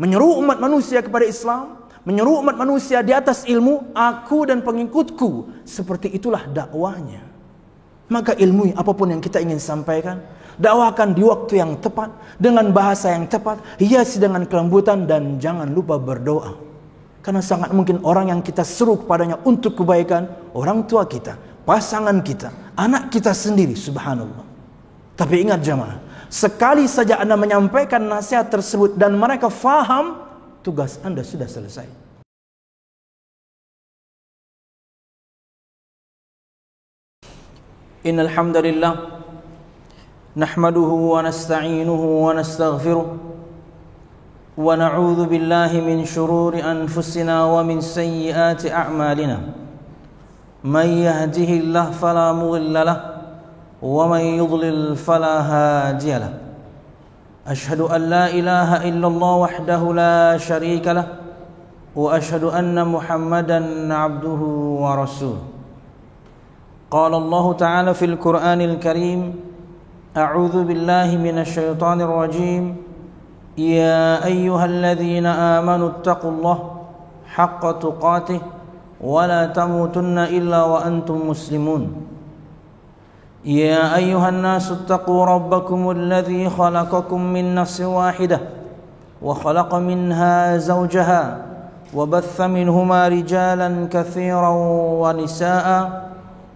menyeru umat manusia kepada Islam, menyeru umat manusia di atas ilmu. Aku dan pengikutku, seperti itulah dakwahnya. Maka ilmu apapun yang kita ingin sampaikan, dakwakan di waktu yang tepat, dengan bahasa yang tepat, hiasi dengan kelembutan, dan jangan lupa berdoa. Karena sangat mungkin orang yang kita seru kepadanya untuk kebaikan, orang tua kita, pasangan kita, anak kita sendiri, subhanallah. Tapi ingat jemaah, sekali saja Anda menyampaikan nasihat tersebut dan mereka faham, tugas Anda sudah selesai. Innal hamdalillah nahmaduhu wa nasta'inuhu wa nastaghfiruh wa na'udzu billahi min shururi anfusina wa min sayyiati a'malina. May yahdihillahu fala mudilla lahu wa may yudlil fala hadiya lahu. Ashhadu an la ilaha illallah wahdahu la syarika lahu wa ashhadu anna Muhammadan 'abduhu wa rasuluh. Qala Allah Ta'ala fil Qur'anil Karim, a'udzu billahi minasy syaithanir rajim. Ya ayyuhalladzina amanu taqullaha haqqa tuqatih wa la tamutunna illa wa antum muslimun. يا أيها الناس اتقوا ربكم الذي خلقكم من نفس واحدة وخلق منها زوجها وبث منهما رجالا كثيرا ونساء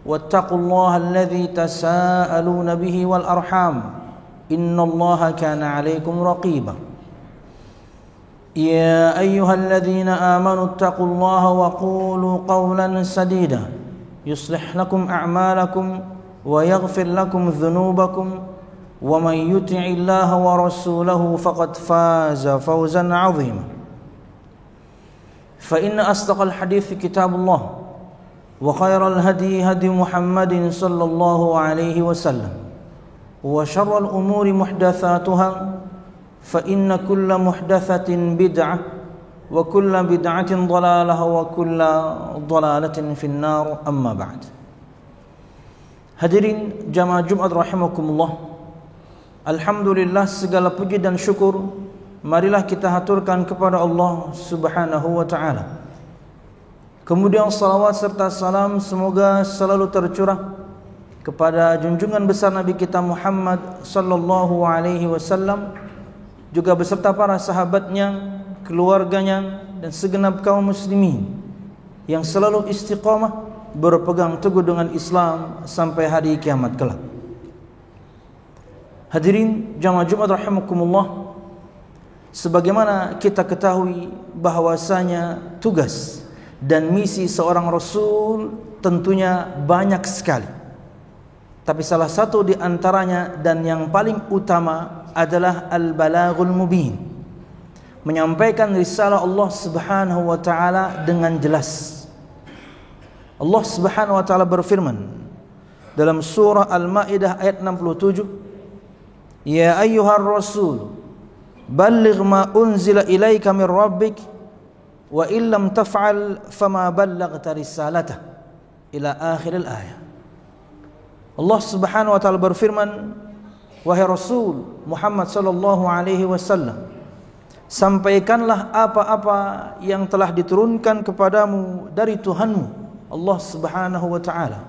واتقوا الله الذي تساءلون به والأرحام إن الله كان عليكم رقيبا. يا أيها الذين آمنوا اتقوا الله وقولوا قولا سديدا يصلح لكم أعمالكم ويغفر لكم ذنوبكم ومن يطع الله ورسوله فقد فاز فوزا عظيما. فإن أصدق الحديث كتاب الله وخير الهدي هدي محمد صلى الله عليه وسلم وشر الأمور محدثاتها فإن كل محدثة بدعة وكل بدعة ضلالة وكل ضلالة في النار. أما بعد. Hadirin jamaah Jumat rahimakumullah. Alhamdulillah, segala puji dan syukur marilah kita haturkan kepada Allah Subhanahu wa taala. Kemudian salawat serta salam semoga selalu tercurah kepada junjungan besar Nabi kita Muhammad sallallahu alaihi wasallam, juga beserta para sahabatnya, keluarganya, dan segenap kaum muslimin yang selalu istiqamah berpegang teguh dengan Islam sampai hari kiamat kelak. Hadirin jamaah Jumat rahimakumullah, sebagaimana kita ketahui bahwasanya tugas dan misi seorang rasul tentunya banyak sekali. Tapi salah satu di antaranya dan yang paling utama adalah al-balaghul mubin, menyampaikan risalah Allah Subhanahu wa taala dengan jelas. Allah Subhanahu wa taala berfirman dalam surah Al-Maidah ayat 67, Ya ayyuhar rasul balligh ma unzila ilaika min rabbik wa illam taf'al fama ballaghta risalatah, ila akhiril ayat. Allah Subhanahu wa taala berfirman, wahai Rasul Muhammad sallallahu alaihi wasallam, sampaikanlah apa-apa yang telah diturunkan kepadamu dari Tuhanmu Allah Subhanahu wa taala.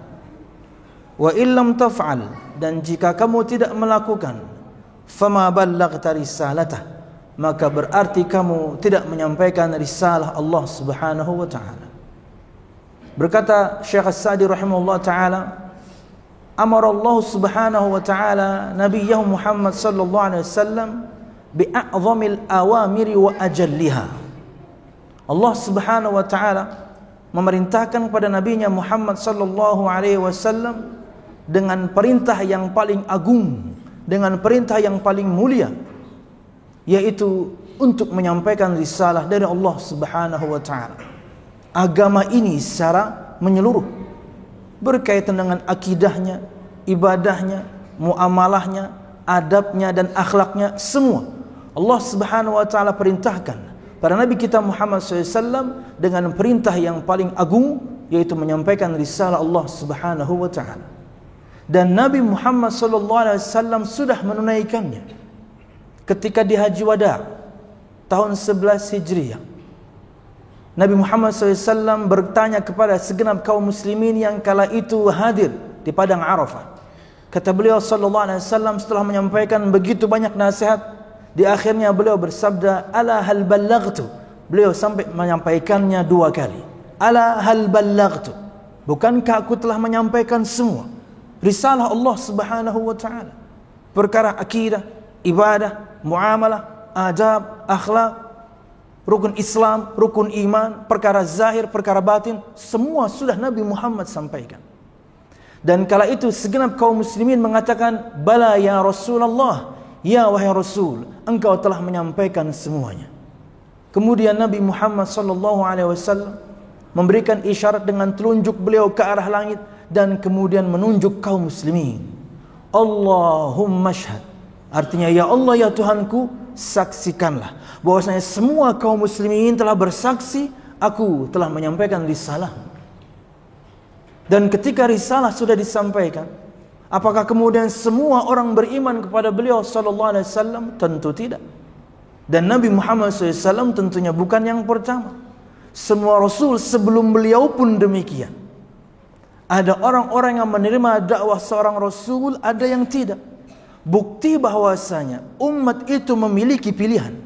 Wa illam taf'al, dan jika kamu tidak melakukan, fama ballaghta risalatah, maka berarti kamu tidak menyampaikan risalah Allah Subhanahu wa taala. Berkata Syekh As-Sa'di rahimahullah taala, amara Allah Subhanahu wa taala nabiyyahu Muhammad sallallahu alaihi wasallam bi'a'zamil awamiri wa ajalliha. Allah Subhanahu wa taala memerintahkan kepada nabinya Muhammad sallallahu alaihi wasallam dengan perintah yang paling agung, dengan perintah yang paling mulia, yaitu untuk menyampaikan risalah dari Allah Subhanahu wa taala. Agama ini secara menyeluruh, berkaitan dengan akidahnya, ibadahnya, muamalahnya, adabnya dan akhlaknya, semua Allah Subhanahu wa taala perintahkan pada Nabi kita Muhammad SAW dengan perintah yang paling agung, yaitu menyampaikan risalah Allah Subhanahu wa taala. Dan Nabi Muhammad SAW sudah menunaikannya ketika di Haji Wada. tahun 11 Hijriah. Nabi Muhammad SAW bertanya kepada segenap kaum muslimin yang kala itu hadir di padang Arafah. Kata beliau SAW setelah menyampaikan begitu banyak nasihat, di akhirnya beliau bersabda, ala hal ballaghtu. Beliau sampai menyampaikannya 2 kali. Ala hal ballaghtu. Bukankah aku telah menyampaikan semua risalah Allah Subhanahu wa taala? Perkara akidah, ibadah, muamalah, adab, akhlak, rukun Islam, rukun iman, perkara zahir, perkara batin, semua sudah Nabi Muhammad sampaikan. Dan kala itu segenap kaum muslimin mengatakan, bala ya Rasulullah, ya wahai Rasul, engkau telah menyampaikan semuanya. Kemudian Nabi Muhammad SAW memberikan isyarat dengan telunjuk beliau ke arah langit, dan kemudian menunjuk kaum muslimin. Allahumma syhad, artinya ya Allah ya Tuhanku, saksikanlah bahwasanya semua kaum muslimin telah bersaksi aku telah menyampaikan risalah. Dan ketika risalah sudah disampaikan, apakah kemudian semua orang beriman kepada beliau sallallahu alaihi wasallam? Tentu tidak. Dan Nabi Muhammad SAW tentunya bukan yang pertama. Semua rasul sebelum beliau pun demikian. Ada orang-orang yang menerima dakwah seorang rasul, ada yang tidak. Bukti bahwasanya umat itu memiliki pilihan.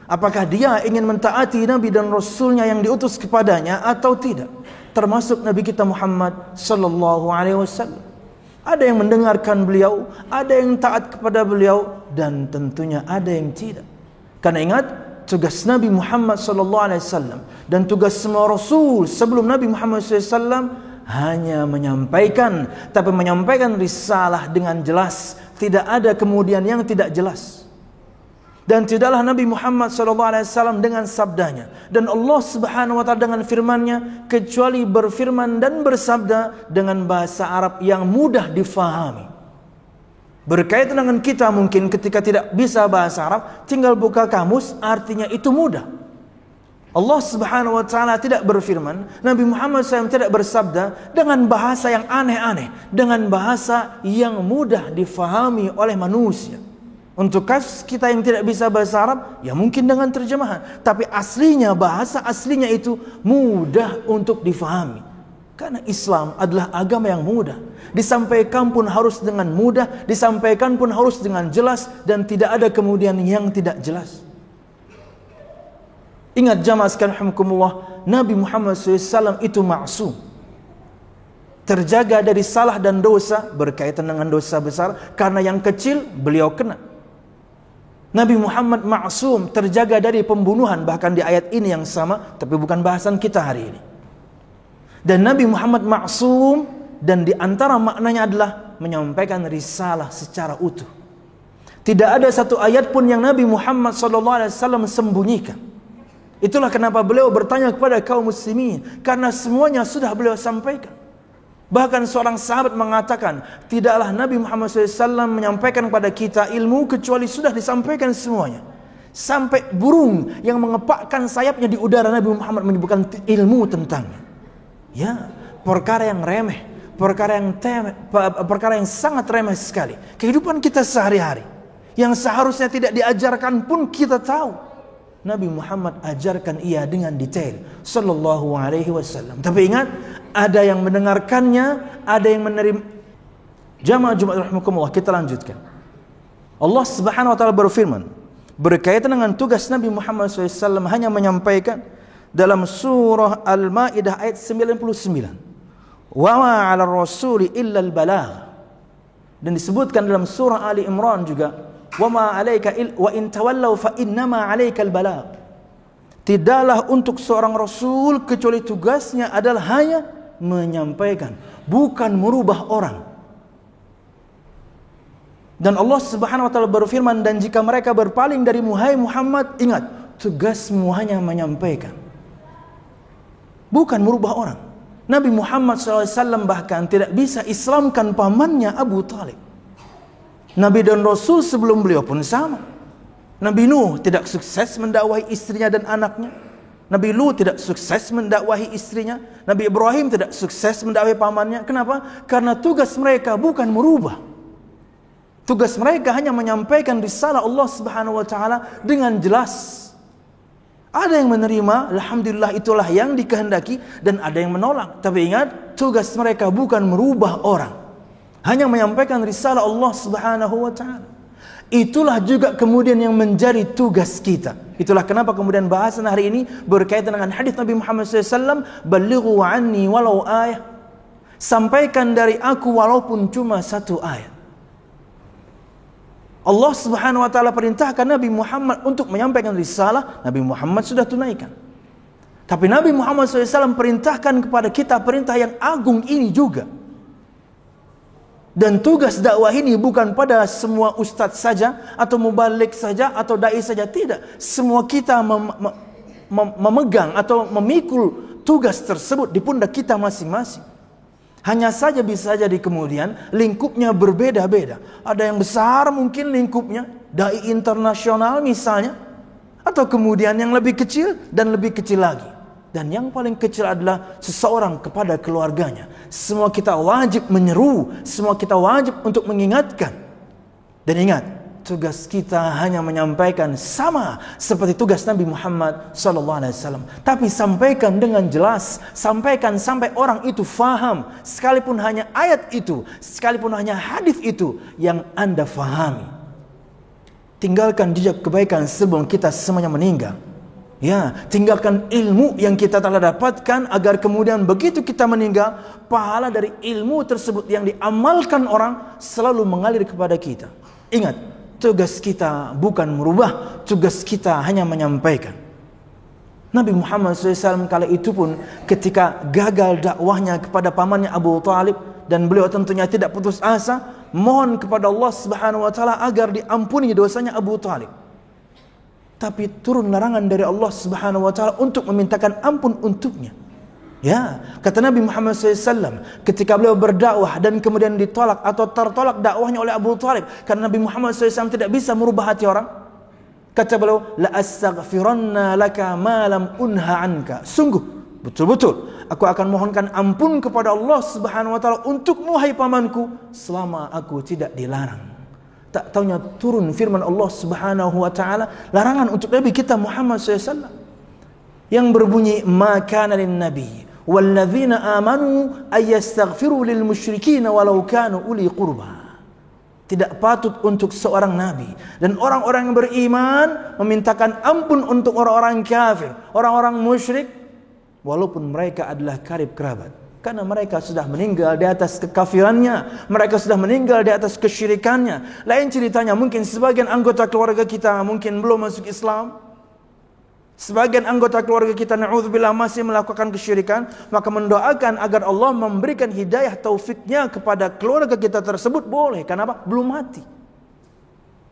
Apakah dia ingin mentaati Nabi dan Rasulnya yang diutus kepadanya atau tidak? Termasuk Nabi kita Muhammad sallallahu alaihi wasallam. Ada yang mendengarkan beliau, ada yang taat kepada beliau, dan tentunya ada yang tidak. Karena ingat, tugas Nabi Muhammad sallallahu alaihi wasallam dan tugas semua rasul sebelum Nabi Muhammad sallallahu alaihi wasallam hanya menyampaikan, tapi menyampaikan risalah dengan jelas. Tidak ada kemudian yang tidak jelas. Dan tidaklah Nabi Muhammad SAW dengan sabdanya dan Allah Subhanahu wa taala dengan firman-Nya kecuali berfirman dan bersabda dengan bahasa Arab yang mudah difahami. Berkaitan dengan kita mungkin ketika tidak bisa bahasa Arab, tinggal buka kamus, artinya itu mudah. Allah Subhanahu wa taala tidak berfirman, Nabi Muhammad SAW tidak bersabda dengan bahasa yang aneh-aneh, dengan bahasa yang mudah difahami oleh manusia. Untuk kasus kita yang tidak bisa bahasa Arab, ya mungkin dengan terjemahan, tapi aslinya, bahasa aslinya itu mudah untuk difahami. Karena Islam adalah agama yang mudah. Disampaikan pun harus dengan mudah, disampaikan pun harus dengan jelas, dan tidak ada kemudian yang tidak jelas. Ingat jamaah sekalian rahimakumullah, Nabi Muhammad SAW itu maksum, terjaga dari salah dan dosa berkaitan dengan dosa besar, karena yang kecil beliau kena. Nabi Muhammad maksum, terjaga dari pembunuhan, bahkan di ayat ini yang sama, tapi bukan bahasan kita hari ini. Dan Nabi Muhammad maksum, dan di antara maknanya adalah menyampaikan risalah secara utuh. Tidak ada satu ayat pun yang Nabi Muhammad SAW sembunyikan. Itulah kenapa beliau bertanya kepada kaum muslimin, karena semuanya sudah beliau sampaikan. Bahkan seorang sahabat mengatakan, tidaklah Nabi Muhammad SAW menyampaikan kepada kita ilmu kecuali sudah disampaikan semuanya. Sampai burung yang mengepakkan sayapnya di udara, Nabi Muhammad menyebutkan ilmu tentangnya. Ya, perkara yang remeh, perkara yang sangat remeh sekali. Kehidupan kita sehari-hari yang seharusnya tidak diajarkan pun kita tahu. Nabi Muhammad ajarkan ia dengan detail sallallahu alaihi wasallam. Tapi ingat, ada yang mendengarkannya, ada yang menerima. Jamaah Jumat rahimakumullah, kita lanjutkan. Allah Subhanahu wa taala berfirman berkaitan dengan tugas Nabi Muhammad SAW, hanya menyampaikan dalam surah Al-Maidah ayat 99. Wa ma 'ala rasuli illa al-balagh. Dan disebutkan dalam surah Ali Imran juga, wa ma 'alaika wa in tawallaw fa innama 'alaikal balagh. Tidaklah untuk seorang rasul kecuali tugasnya adalah hanya menyampaikan, bukan merubah orang. Dan Allah Subhanahu wa taala berfirman, dan jika mereka berpaling dari Muhammad, ingat, tugasmu hanya menyampaikan, bukan merubah orang. Nabi Muhammad SAW bahkan tidak bisa islamkan pamannya Abu Talib. Nabi dan Rasul sebelum beliau pun sama. Nabi Nuh tidak sukses mendakwahi istrinya dan anaknya. Nabi Lut tidak sukses mendakwahi istrinya. Nabi Ibrahim tidak sukses mendakwahi pamannya. Kenapa? Karena tugas mereka bukan merubah. Tugas mereka hanya menyampaikan risalah Allah Subhanahu wa taala dengan jelas. Ada yang menerima, alhamdulillah itulah yang dikehendaki, dan ada yang menolak. Tapi ingat, tugas mereka bukan merubah orang, hanya menyampaikan risalah Allah Subhanahu wa taala. Itulah juga kemudian yang menjadi tugas kita. Itulah kenapa kemudian bahasan hari ini berkaitan dengan hadis Nabi Muhammad SAW, "Ballighu anni walau ayah." Sampaikan dari aku walaupun cuma satu ayat. Allah Subhanahu wa taala perintahkan Nabi Muhammad untuk menyampaikan risalah, Nabi Muhammad sudah tunaikan. Tapi Nabi Muhammad SAW perintahkan kepada kita perintah yang agung ini juga. Dan tugas dakwah ini bukan pada semua ustadz saja, atau mubalik saja, atau dai saja, tidak. Semua kita memegang atau memikul tugas tersebut di pundak kita masing-masing. Hanya saja bisa jadi kemudian lingkupnya berbeda-beda. Ada yang besar mungkin lingkupnya, dai internasional misalnya, atau kemudian yang lebih kecil dan lebih kecil lagi. Dan yang paling kecil adalah seseorang kepada keluarganya. Semua kita wajib menyeru, semua kita wajib untuk mengingatkan. Dan ingat, tugas kita hanya menyampaikan sama seperti tugas Nabi Muhammad SAW. Tapi sampaikan dengan jelas, sampaikan sampai orang itu faham. Sekalipun hanya ayat itu, sekalipun hanya hadis itu yang Anda fahami. Tinggalkan jejak kebaikan sebelum kita semuanya meninggal. Ya, tinggalkan ilmu yang kita telah dapatkan agar kemudian begitu kita meninggal, pahala dari ilmu tersebut yang diamalkan orang selalu mengalir kepada kita. Ingat, tugas kita bukan merubah, tugas kita hanya menyampaikan. Nabi Muhammad SAW kala itu pun ketika gagal dakwahnya kepada pamannya Abu Talib, dan beliau tentunya tidak putus asa, mohon kepada Allah Subhanahu wa taala agar diampuni dosanya Abu Talib. Tapi turun larangan dari Allah Subhanahu wa taala untuk memintakan ampun untuknya. Ya, kata Nabi Muhammad SAW ketika beliau berdakwah dan kemudian ditolak atau tertolak dakwahnya oleh Abu Talib, karena Nabi Muhammad SAW tidak bisa merubah hati orang, kata beliau, la astaghfiranna laka ma lam unha anka. Sungguh, betul-betul aku akan mohonkan ampun kepada Allah Subhanahu wa taala untukmu hai pamanku selama aku tidak dilarang. Tak taunya turun firman Allah Subhanahu wa taala, larangan untuk Nabi kita Muhammad SAW yang berbunyi, ma kana lin nabi walladzina amanu ayastaghfiru lil musyrikin walau kanu uli qurba. Tidak patut untuk seorang nabi dan orang-orang yang beriman memintakan ampun untuk orang-orang kafir, orang-orang musyrik, walaupun mereka adalah karib kerabat. Karena mereka sudah meninggal di atas kekafirannya, mereka sudah meninggal di atas kesyirikannya. Lain ceritanya mungkin sebagian anggota keluarga kita mungkin belum masuk Islam, sebagian anggota keluarga kita na'udzubillah masih melakukan kesyirikan, maka mendoakan agar Allah memberikan hidayah taufiknya kepada keluarga kita tersebut boleh. Kenapa? Belum mati.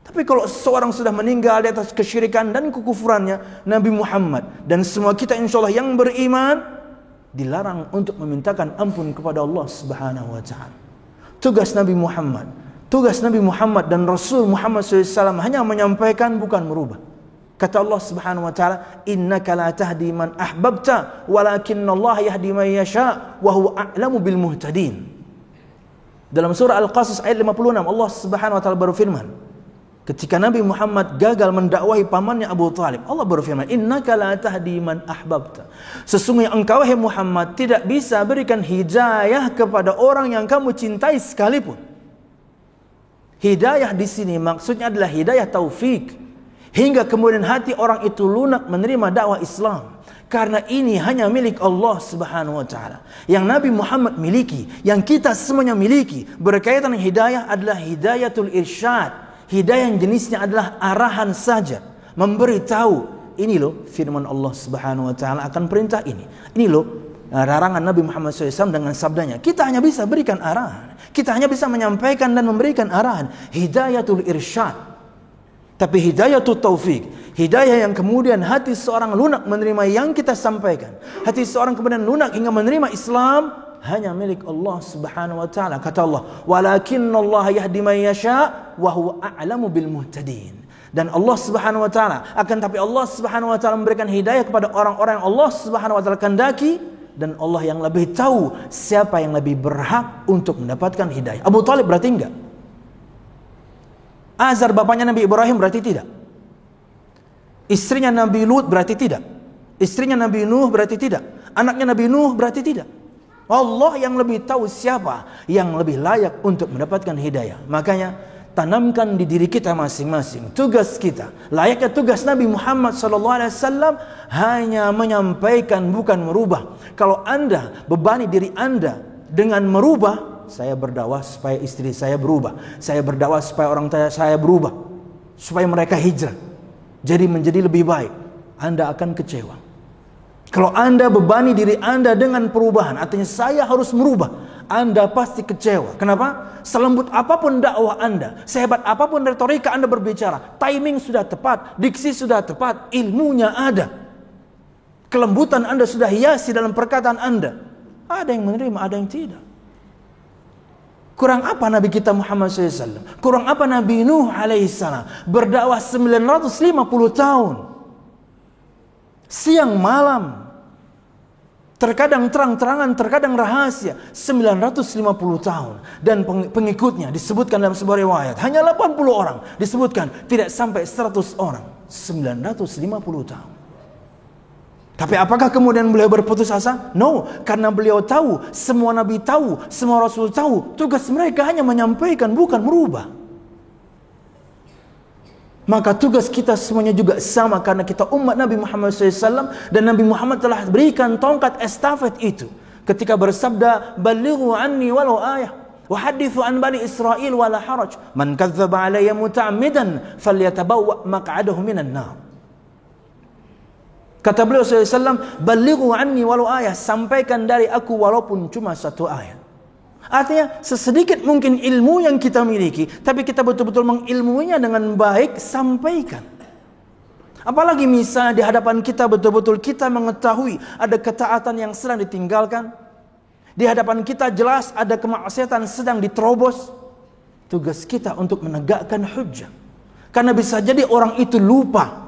Tapi kalau seorang sudah meninggal di atas kesyirikan dan kekufurannya, Nabi Muhammad dan semua kita insyaallah yang beriman dilarang untuk memintakan ampun kepada Allah Subhanahu wa taala. Tugas Nabi Muhammad dan Rasul Muhammad SAW hanya menyampaikan, bukan merubah. Kata Allah Subhanahu wa taala, innaka la tahdi man ahbabta walakinnallaha yahdi man yasha wa huwa a'lamu bil muhtadin. Dalam surah Al-Qasas ayat 56 Allah Subhanahu wa taala berfirman, ketika Nabi Muhammad gagal mendakwahi pamannya Abu Talib, Allah berfirman, innaka la tahdi man ahbabta. Sesungguhnya engkau wahai Muhammad tidak bisa berikan hidayah kepada orang yang kamu cintai sekalipun. Hidayah di sini maksudnya adalah hidayah taufik, hingga kemudian hati orang itu lunak menerima dakwah Islam. Karena ini hanya milik Allah Subhanahu wa taala. Yang Nabi Muhammad miliki, yang kita semuanya miliki berkaitan dengan hidayah adalah hidayatul irsyad. Hidayah yang jenisnya adalah arahan saja, memberitahu, ini loh firman Allah Subhanahu wa taala akan perintah ini. Ini loh larangan Nabi Muhammad SAW dengan sabdanya. Kita hanya bisa berikan arahan, kita hanya bisa menyampaikan dan memberikan arahan. Hidayatul irsyad. Tapi hidayatul taufik, hidayah yang kemudian hati seorang lunak menerima yang kita sampaikan, hati seorang kemudian lunak hingga menerima Islam, hanya milik Allah Subhanahu wa taala. Kata Allah, walakinnallaha yahdi man yasha wa huwa a'lamu bil muhtadin. Dan Allah Subhanahu wa taala, akan tapi Allah Subhanahu wa taala memberikan hidayah kepada orang-orang yang Allah Subhanahu wa taala kehendaki, dan Allah yang lebih tahu siapa yang lebih berhak untuk mendapatkan hidayah. Abu Talib berarti enggak? Azar bapaknya Nabi Ibrahim berarti tidak? Istrinya Nabi Lut berarti tidak. Istrinya Nabi Nuh berarti tidak. Anaknya Nabi Nuh berarti tidak. Allah yang lebih tahu siapa yang lebih layak untuk mendapatkan hidayah. Makanya tanamkan di diri kita masing-masing tugas kita. Layaknya tugas Nabi Muhammad SAW hanya menyampaikan, bukan merubah. Kalau Anda bebani diri Anda dengan merubah, saya berdakwah supaya istri saya berubah, saya berdakwah supaya orang tua saya berubah, supaya mereka hijrah, jadi menjadi lebih baik, Anda akan kecewa. Kalau Anda bebani diri Anda dengan perubahan, artinya saya harus merubah, Anda pasti kecewa. Kenapa? Selembut apapun dakwah Anda, sehebat apapun retorika Anda berbicara, timing sudah tepat, diksi sudah tepat, ilmunya ada, kelembutan Anda sudah hiasi dalam perkataan Anda, ada yang menerima, ada yang tidak. Kurang apa Nabi kita Muhammad SAW? Kurang apa Nabi Nuh alaihissalam? Berdakwah 950 tahun, siang malam, terkadang terang-terangan, terkadang rahasia, 950 tahun. Dan pengikutnya disebutkan dalam sebuah riwayat hanya 80 orang, disebutkan tidak sampai 100 orang. 950 tahun. Tapi apakah kemudian beliau berputus asa? No, karena beliau tahu, semua nabi tahu, semua rasul tahu, tugas mereka hanya menyampaikan, bukan merubah. Maka tugas kita semuanya juga sama, karena kita umat Nabi Muhammad SAW, dan Nabi Muhammad telah berikan tongkat estafet itu ketika bersabda, "Ballighu anni walau ayah wa hadithu an bani Israil wala haraj, man kadzdzaba alayya muta'ammidan falyatabawwa maq'adahu minan nar." Kata beliau SAW, "Ballighu anni walau ayah," sampaikan dari aku walaupun cuma satu ayat. Artinya sesedikit mungkin ilmu yang kita miliki, tapi kita betul-betul mengilmuinya dengan baik, sampaikan. Apalagi misalnya di hadapan kita betul-betul kita mengetahui ada ketaatan yang sedang ditinggalkan, di hadapan kita jelas ada kemaksiatan sedang diterobos, tugas kita untuk menegakkan hujjah. Karena bisa jadi orang itu lupa,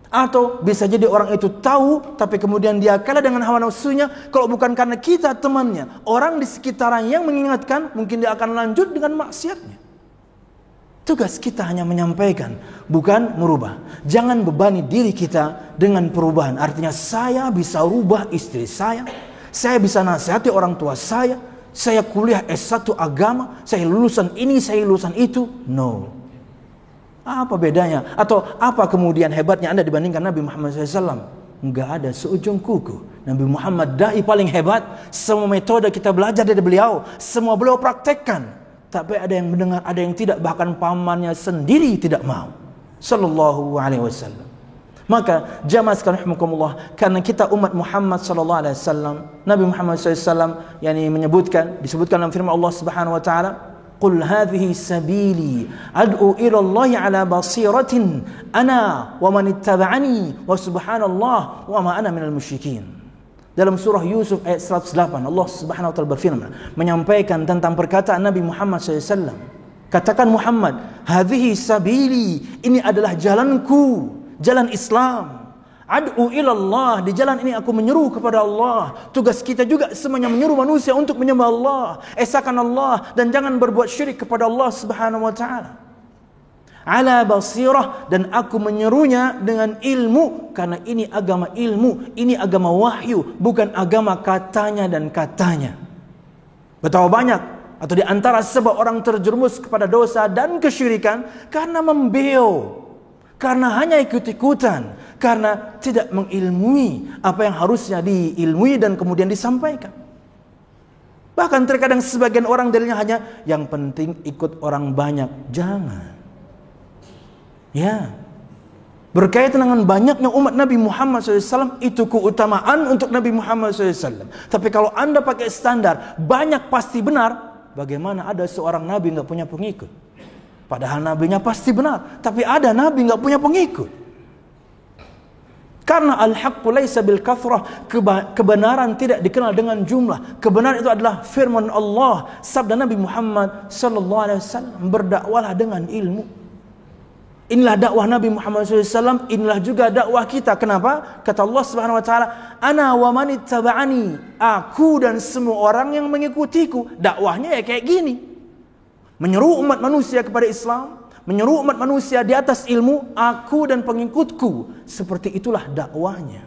atau bisa jadi orang itu tahu, tapi kemudian dia kalah dengan hawa nafsunya. Kalau bukan karena kita temannya, orang di sekitarnya yang mengingatkan, mungkin dia akan lanjut dengan maksiatnya. Tugas kita hanya menyampaikan, bukan merubah. Jangan bebani diri kita dengan perubahan. Artinya saya bisa rubah istri saya bisa nasihati orang tua saya kuliah S1 agama, saya lulusan ini, saya lulusan itu. No. Apa bedanya? Atau apa kemudian hebatnya Anda dibandingkan Nabi Muhammad SAW? Enggak ada seujung kuku. Nabi Muhammad dai paling hebat. Semua metode kita belajar dari beliau, semua beliau praktekkan. Tapi ada yang mendengar, ada yang tidak. Bahkan pamannya sendiri tidak mau. Sallallahu alaihi wasallam. Maka jamaah sekalian rahimakumullah, karena kita umat Muhammad sallallahu alaihi wasallam, Nabi Muhammad SAW disebutkan dalam firman Allah Subhanahu wa taala, "Qul hadhihi sabili ad'u ila Allah ala basiratin ana wa man ittaba'ani wa subhanallah wa ma ana minal musyrikin." Dalam surah Yusuf ayat 108, Allah Subhanahu wa taala berfirman menyampaikan tentang perkataan Nabi Muhammad SAW. Katakan Muhammad, hadhihi sabili, ini adalah jalanku, jalan Islam. Ad'u ilallah, di jalan ini aku menyeru kepada Allah. Tugas kita juga semuanya menyeru manusia untuk menyembah Allah, esakan Allah, dan jangan berbuat syirik kepada Allah Subhanahu wa taala. Ala basirah, dan aku menyerunya dengan ilmu, karena ini agama ilmu, ini agama wahyu, bukan agama katanya dan katanya. Betapa banyak atau di antara sebab orang terjerumus kepada dosa dan kesyirikan karena membeo, karena hanya ikut-ikutan, karena tidak mengilmui apa yang harusnya diilmui dan kemudian disampaikan. Bahkan terkadang sebagian orang dalilnya hanya yang penting ikut orang banyak. Jangan. Ya, berkaitan dengan banyaknya umat Nabi Muhammad SAW, itu keutamaan untuk Nabi Muhammad SAW. Tapi kalau Anda pakai standar banyak pasti benar, bagaimana ada seorang Nabi nggak punya pengikut? Padahal nabinya pasti benar, tapi ada nabi nggak punya pengikut. Karena al-haqqu laisa bil kathrah, kebenaran tidak dikenal dengan jumlah. Kebenaran itu adalah firman Allah, sabda Nabi Muhammad sallallahu alaihi wasallam, berdakwalah dengan ilmu. Inilah dakwah Nabi Muhammad SAW, inilah juga dakwah kita. Kenapa? Kata Allah Subhanahu wa taala, "Ana wa man ittaba'ani," aku dan semua orang yang mengikutiku. Dakwahnya ya kayak gini. Menyeru umat manusia kepada Islam, menyuruh umat manusia di atas ilmu, aku dan pengikutku. Seperti itulah dakwahnya.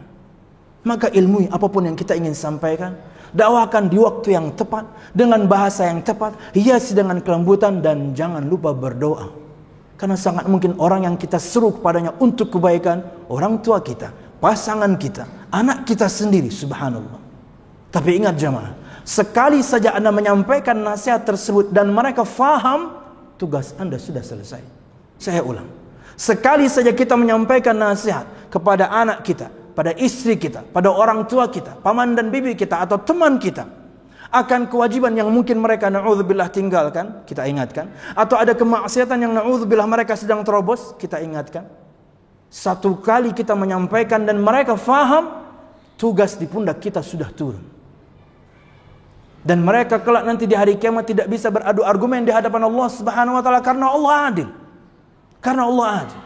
Maka ilmui apapun yang kita ingin sampaikan, dakwakan di waktu yang tepat, dengan bahasa yang tepat, hiasi dengan kelembutan, dan jangan lupa berdoa. Karena sangat mungkin orang yang kita seru kepadanya untuk kebaikan, orang tua kita, pasangan kita, anak kita sendiri, subhanallah. Tapi ingat jamaah, sekali saja Anda menyampaikan nasihat tersebut dan mereka faham, tugas Anda sudah selesai. Saya ulang, sekali saja kita menyampaikan nasihat kepada anak kita, pada istri kita, pada orang tua kita, paman dan bibi kita, atau teman kita, akan kewajiban yang mungkin mereka na'udzubillah tinggalkan, kita ingatkan. Atau ada kemaksiatan yang na'udzubillah mereka sedang terobos, kita ingatkan. Satu kali kita menyampaikan dan mereka faham, tugas di pundak kita sudah turun. Dan mereka kelak nanti di hari kiamat tidak bisa beradu argumen di hadapan Allah Subhanahu wa taala, karena Allah adil. Karena Allah adil.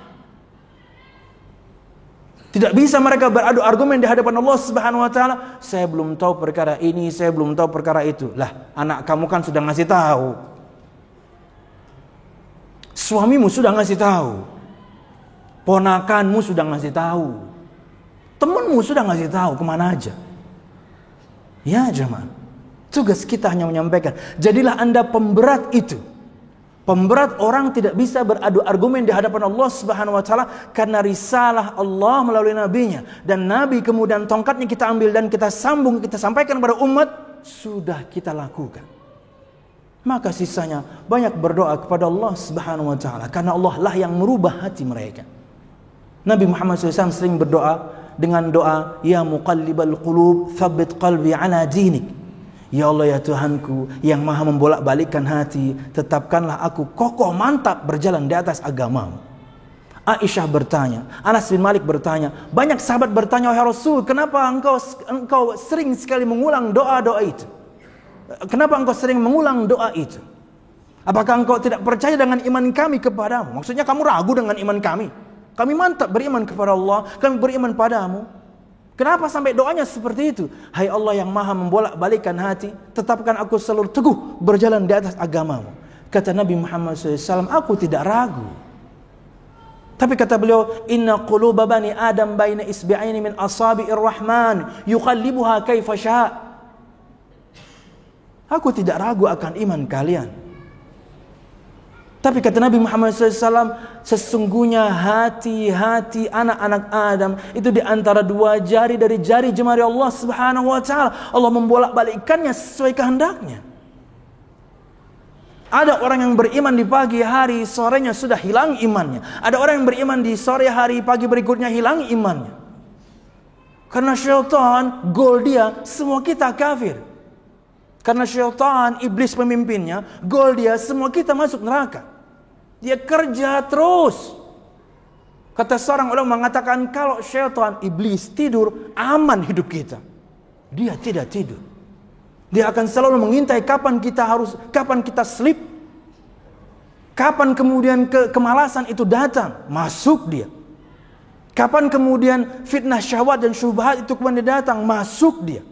Tidak bisa mereka beradu argumen di hadapan Allah Subhanahu wa taala, saya belum tahu perkara ini, saya belum tahu perkara itu. Lah, anak kamu kan sudah ngasih tahu. Suamimu sudah ngasih tahu. Ponakanmu sudah ngasih tahu. Temanmu sudah ngasih tahu, kemana aja. Ya jemaah, tugas kita hanya menyampaikan. Jadilah Anda pemberat itu. Pemberat orang tidak bisa beradu argumen di hadapan Allah Subhanahu wa taala, karena risalah Allah melalui nabinya, dan nabi kemudian tongkatnya kita ambil dan kita sambung, kita sampaikan kepada umat, sudah kita lakukan. Maka sisanya banyak berdoa kepada Allah Subhanahu wa taala, karena Allah lah yang merubah hati mereka. Nabi Muhammad SAW sering berdoa dengan doa, ya muqallibal qulub tsabbit qalbi ala dinik. Ya Allah, ya Tuhanku yang maha membolak-balikkan hati, tetapkanlah aku kokoh mantap berjalan di atas agamamu. Aisyah bertanya, Anas bin Malik bertanya, banyak sahabat bertanya, wahai Rasul, kenapa engkau sering sekali mengulang doa-doa itu? Kenapa engkau sering mengulang doa itu? Apakah engkau tidak percaya dengan iman kami kepadamu? Maksudnya kamu ragu dengan iman kami? Kami mantap beriman kepada Allah, kami beriman padamu. Kenapa sampai doanya seperti itu? Hai Allah yang maha membolak-balikkan hati, tetapkan aku selalu teguh berjalan di atas agamamu. Kata Nabi Muhammad SAW, aku tidak ragu. Tapi kata beliau, inna quluba bani Adam baina isbi'aini min asabi'ir rahman yuqallibuha kaifa syaa. Aku tidak ragu akan iman kalian. Tapi kata Nabi Muhammad SAW, sesungguhnya hati-hati anak-anak Adam itu di antara dua jari dari jari jemari Allah Subhanahu wa taala. Allah membolak-balikkannya sesuai kehendaknya. Ada orang yang beriman di pagi hari, sorenya sudah hilang imannya. Ada orang yang beriman di sore hari, pagi berikutnya hilang imannya. Karena syaitan, goal dia, semua kita kafir. Karena syaitan, iblis pemimpinnya, goal dia, semua kita masuk neraka. Dia kerja terus. Kata seorang ulama mengatakan, kalau syaitan, iblis tidur, aman hidup kita. Dia tidak tidur. Dia akan selalu mengintai kapan kita sleep. Kapan kemudian kemalasan itu datang, masuk dia. Kapan kemudian fitnah syahwat dan syubhat itu kemudian datang, masuk dia.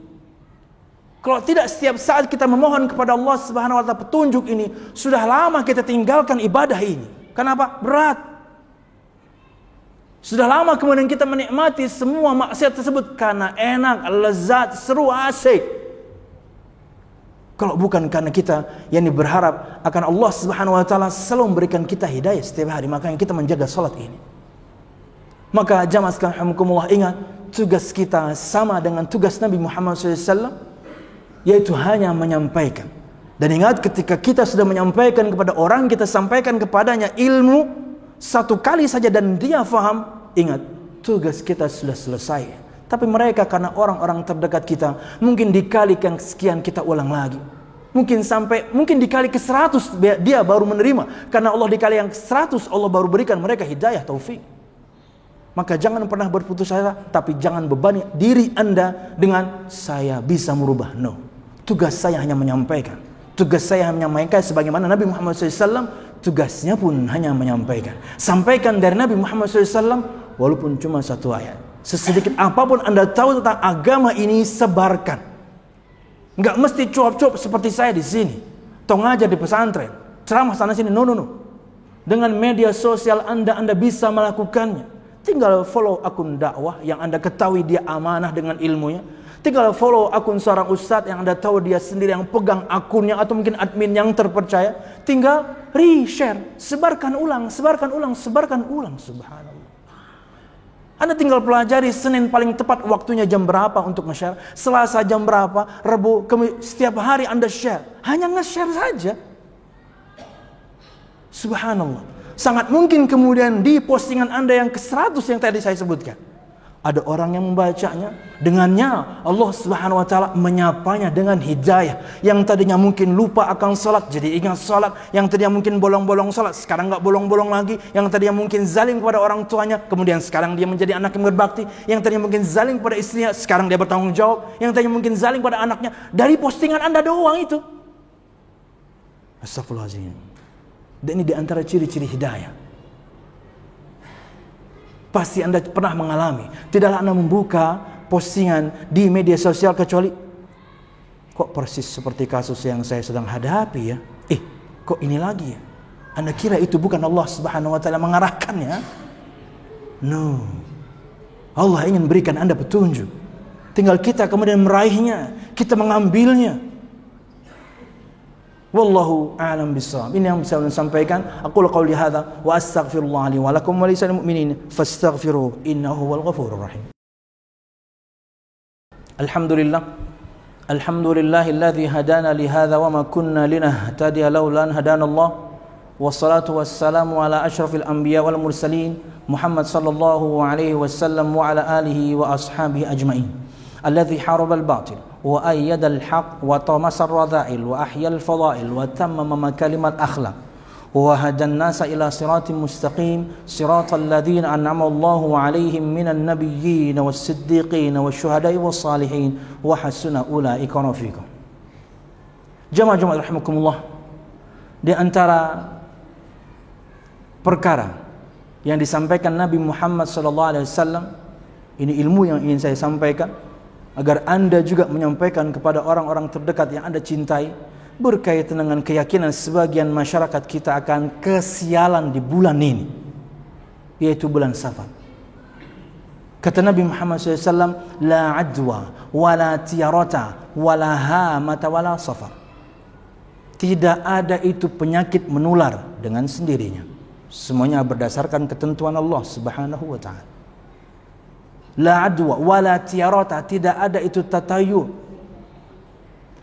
Kalau tidak setiap saat kita memohon kepada Allah Subhanahu wa taala petunjuk ini, sudah lama kita tinggalkan ibadah ini. Kenapa? Berat. Sudah lama kemudian kita menikmati semua maksiat tersebut karena enak, lezat, seru, asik. Kalau bukan karena kita yang berharap akan Allah Subhanahu wa taala selalu memberikan kita hidayah setiap hari, makanya kita menjaga salat ini. Maka jamaah sekalian rahimakumullah, ingat, tugas kita sama dengan tugas Nabi Muhammad SAW, yaitu hanya menyampaikan. Dan ingat, ketika kita sudah menyampaikan kepada orang, kita sampaikan kepadanya ilmu satu kali saja dan dia faham, ingat, tugas kita sudah selesai. Tapi mereka karena orang-orang terdekat kita, mungkin dikalikan sekian kita ulang lagi. Mungkin dikali ke 100 dia baru menerima. Karena Allah dikali yang 100 Allah baru berikan mereka hidayah, taufik. Maka jangan pernah berputus asa, tapi jangan bebani diri Anda dengan saya bisa merubah. No. Tugas saya hanya menyampaikan. Tugas saya hanya menyampaikan sebagaimana Nabi Muhammad SAW, tugasnya pun hanya menyampaikan. Sampaikan dari Nabi Muhammad SAW, walaupun cuma satu ayat. Sesedikit apapun Anda tahu tentang agama ini, sebarkan. Enggak mesti cuap-cuap seperti saya di sini. Tong aja di pesantren, ceramah sana sini. No. Dengan media sosial Anda bisa melakukannya. Tinggal follow akun dakwah yang Anda ketahui dia amanah dengan ilmunya. Tinggal follow akun seorang ustadz yang Anda tahu dia sendiri yang pegang akunnya, atau mungkin admin yang terpercaya. Tinggal re-share, sebarkan ulang. Subhanallah. Anda tinggal pelajari Senin paling tepat waktunya jam berapa untuk nge-share, Selasa jam berapa, Rabu, setiap hari Anda share. Hanya nge-share saja. Subhanallah. Sangat mungkin kemudian di postingan Anda yang ke-100 yang tadi saya sebutkan, ada orang yang membacanya. Dengannya Allah Subhanahu wa taala menyapanya dengan hidayah. Yang tadinya mungkin lupa akan salat jadi ingat salat, yang tadinya mungkin bolong-bolong salat sekarang enggak bolong-bolong lagi, yang tadinya mungkin zalim kepada orang tuanya kemudian sekarang dia menjadi anak yang berbakti, yang tadinya mungkin zalim kepada istrinya sekarang dia bertanggung jawab, yang tadinya mungkin zalim kepada anaknya dari postingan Anda doang itu. Astagfirullahaladzim. Dan ini diantara ciri-ciri hidayah. Pasti Anda pernah mengalami. Tidaklah Anda membuka postingan di media sosial kecuali, kok persis seperti kasus yang saya sedang hadapi ya. Kok ini lagi ya. Anda kira itu bukan Allah Subhanahu wa taala mengarahkannya? No. Allah ingin berikan Anda petunjuk. Tinggal kita kemudian meraihnya, kita mengambilnya. Wallahu a'lam bissawab. Ini yang bisa saya sampaikan. Aku qauli hadza wa astaghfirullah li wa lakum wa lisal mu'minin fastaghfiruhu innahu huwal ghafurur rahim. Alhamdulillahilladzi hadana li hadza wa ma kunna linahtadiya laula an hadana Allah. Wassalatu wassalamu ala asyrafil anbiya wal mursalin Muhammad sallallahu alaihi wasallam wa ala alihi wa ashabihi ajmain. Alladzi harabal batil wa ayyadal haq wa tamasar radha'il wa ahyal fadail wa tammama makalimat akhlaq wa hadan nasa ila siratin mustaqim siratal ladzina an'ama Allahu 'alaihim minan nabiyyin was siddiqin wasyuhada'i was salihin wa hasuna ulaika rafiqa. Jamaah rahimakumullah, di antara perkara yang disampaikan Nabi Muhammad sallallahu alaihi wasallam, ini ilmu yang ingin saya sampaikan agar Anda juga menyampaikan kepada orang-orang terdekat yang Anda cintai, berkaitan dengan keyakinan sebagian masyarakat kita akan kesialan di bulan ini, yaitu bulan Safar. Kata Nabi Muhammad SAW, la adwa, wala tiyarata, wala hamata, wala safar. Tidak ada itu penyakit menular dengan sendirinya. Semuanya berdasarkan ketentuan Allah Subhanahu wa ta'ala. La adwa wala tiyarata, tidak ada itu tatayur.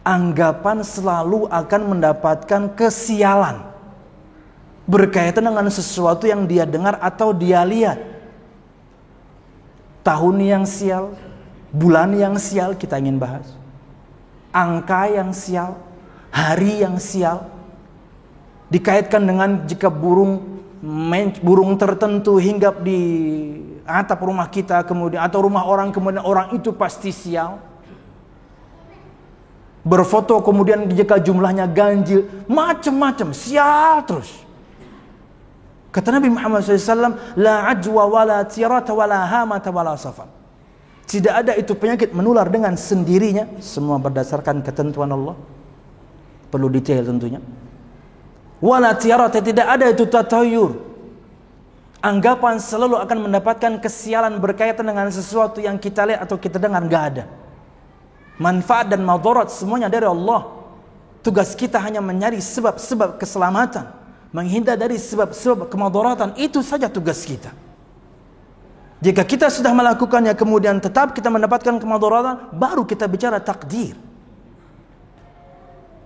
Anggapan selalu akan mendapatkan kesialan berkaitan dengan sesuatu yang dia dengar atau dia lihat. Tahun yang sial, bulan yang sial kita ingin bahas. Angka yang sial, hari yang sial. Dikaitkan dengan jika burung tertentu hinggap di atap rumah kita kemudian atau rumah orang, kemudian orang itu pasti sial. Berfoto kemudian jika jumlahnya ganjil, macam-macam, sial terus. Kata Nabi Muhammad SAW, la ajwa wala tirata wala hamata wala safar. Tidak ada itu penyakit menular dengan sendirinya, semua berdasarkan ketentuan Allah. Perlu detail tentunya. Wala tirata, tidak ada itu tatayur. Anggapan selalu akan mendapatkan kesialan berkaitan dengan sesuatu yang kita lihat atau kita dengar, enggak ada. Manfaat dan madarat semuanya dari Allah. Tugas kita hanya mencari sebab-sebab keselamatan, menghindar dari sebab-sebab kemadaratan. Itu saja tugas kita. Jika kita sudah melakukannya kemudian tetap kita mendapatkan kemadaratan, baru kita bicara takdir.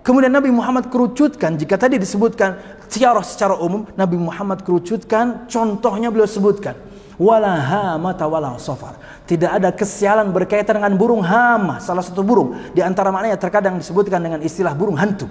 Kemudian Nabi Muhammad kerucutkan, jika tadi disebutkan tiarah secara umum, Nabi Muhammad kerucutkan, contohnya beliau sebutkan, wala hamata wala safar. Tidak ada kesialan berkaitan dengan burung hama, salah satu burung. Di antara maknanya terkadang disebutkan dengan istilah burung hantu.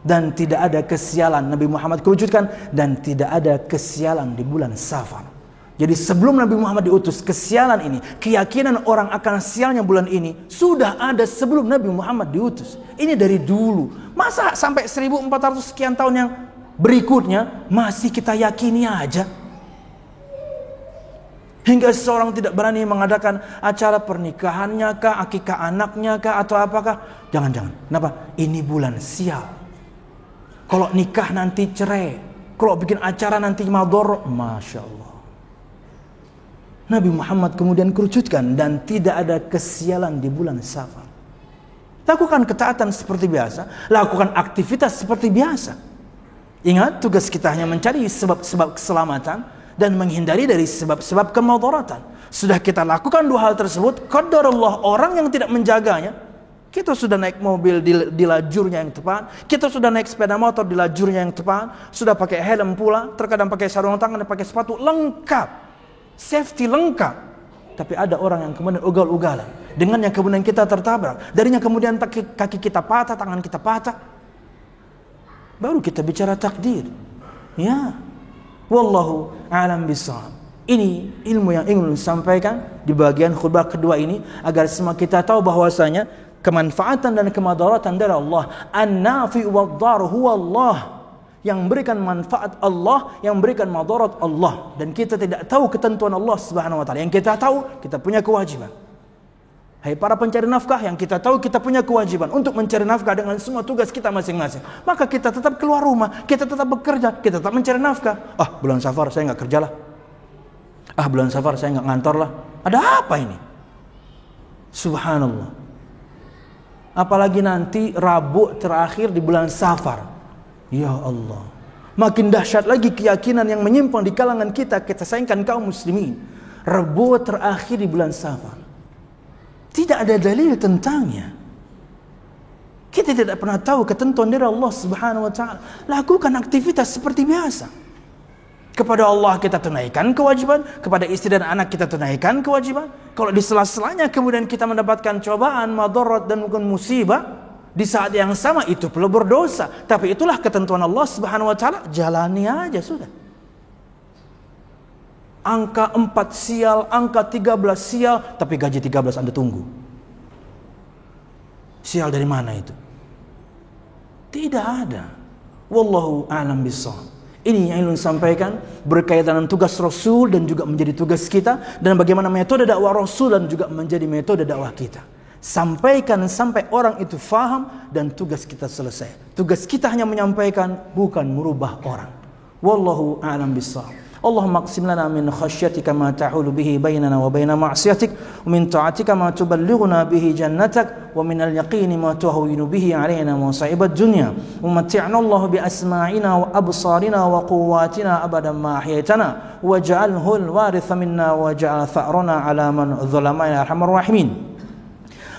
Dan tidak ada kesialan, Nabi Muhammad kerucutkan, dan tidak ada kesialan di bulan Safar. Jadi sebelum Nabi Muhammad diutus, kesialan ini, keyakinan orang akan sialnya bulan ini sudah ada sebelum Nabi Muhammad diutus. Ini dari dulu. Masa sampai 1400 sekian tahun yang berikutnya masih kita yakini aja? Hingga seseorang tidak berani mengadakan acara pernikahannya kah, akikah anaknya kah, atau apakah? Jangan-jangan. Kenapa? Ini bulan sial. Kalau nikah nanti cerai, kalau bikin acara nanti mador. Masya Allah. Nabi Muhammad kemudian kerucutkan, dan tidak ada kesialan di bulan Safar. Lakukan ketaatan seperti biasa, lakukan aktivitas seperti biasa. Ingat, tugas kita hanya mencari sebab-sebab keselamatan dan menghindari dari sebab-sebab kemudaratan. Sudah kita lakukan dua hal tersebut, qadarullah, orang yang tidak menjaganya, kita sudah naik mobil di lajurnya yang tepat, kita sudah naik sepeda motor di lajurnya yang tepat, sudah pakai helm pula, terkadang pakai sarung tangan dan pakai sepatu, lengkap, safety lengkap. Tapi ada orang yang kemudian ugal-ugalan, dengan yang kemudian kita tertabrak, darinya kemudian kaki kita patah, tangan kita patah. Baru kita bicara takdir. Ya. Wallahu a'lam bishawab. Ini ilmu yang ingin disampaikan di bagian khutbah kedua ini, agar semua kita tahu bahwasanya kemanfaatan dan kemadaratan dari Allah. An-nafi wad-dar huwa Allah. Yang memberikan manfaat Allah, yang memberikan madarat Allah. Dan kita tidak tahu ketentuan Allah Subhanahu wa taala. Yang kita tahu, kita punya kewajiban. Hai para pencari nafkah, yang kita tahu kita punya kewajiban untuk mencari nafkah dengan semua tugas kita masing-masing. Maka kita tetap keluar rumah, kita tetap bekerja, kita tetap mencari nafkah. Bulan Safar saya nggak kerja lah. Bulan Safar saya nggak ngantor lah. Ada apa ini? Subhanallah. Apalagi nanti Rabu terakhir di bulan Safar. Ya Allah, makin dahsyat lagi keyakinan yang menyimpang di kalangan kita sayangkan kaum muslimin. Rabu terakhir di bulan Safar, tidak ada dalil tentangnya. Kita tidak pernah tahu ketentuan dari Allah Subhanahu wa taala. Lakukan aktivitas seperti biasa. Kepada Allah kita tunaikan kewajiban, kepada istri dan anak kita tunaikan kewajiban. Kalau di sela-selanya kemudian kita mendapatkan cobaan, madarat dan mungkin musibah, di saat yang sama itu perlu berdosa. Tapi itulah ketentuan Allah Subhanahu wa taala, jalani aja sudah. Angka 4 sial, angka 13 sial, tapi gaji 13 Anda tunggu. Sial dari mana itu? Tidak ada. Wallahu a'lam bishawab. Ini yang ingin sampaikan berkaitan dengan tugas Rasul dan juga menjadi tugas kita, dan bagaimana metode dakwah Rasul dan juga menjadi metode dakwah kita. Sampaikan sampai orang itu faham dan tugas kita selesai. Tugas kita hanya menyampaikan, bukan merubah orang. Wallahu a'lam bishawab. Allahumma aqsim lana min khasyatika ma tahulu bihi bainana wa baina ma'siyatik, wa min ta'atika ma tuballighuna bihi jannatak, wa min al-yaqini ma tuhawwinu bihi 'alaina masa'ibad dunya, wa mat'ina Allah bi asma'ina wa absarina wa quwwatina abadan ma ahyaytana, waj'alhu al-waritha minna waj'al tha'rana 'ala man zalamana ya arhamar rahimin.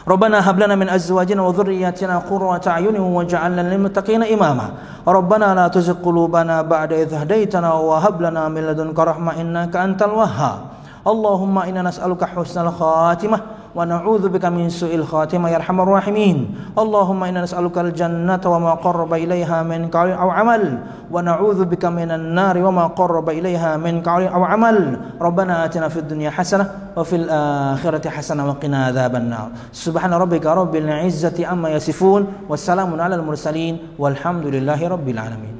ربنا هب لنا من أزواجنا وذرياتنا قرة أعين واجعلنا للمتقين إماما ربنا لا تزغ قلوبنا بعد إذ هديتنا وهب لنا من لدنك رحمة إنك أنت الوهاب اللهم إنا نسألك حسن الخاتمة ونعوذ بك من سوء الخاتمة يا أرحم الراحمين اللهم إنا نسألك الجنة وما قرب إليها من قول أو عمل ونعوذ بك من النار وما قرب إليها من قول أو عمل ربنا آتنا في الدنيا حسنة وفي الآخرة حسنة وقنا عذاب النار سبحان ربك رب العزة عما يصفون والسلام على المرسلين والحمد لله رب العالمين.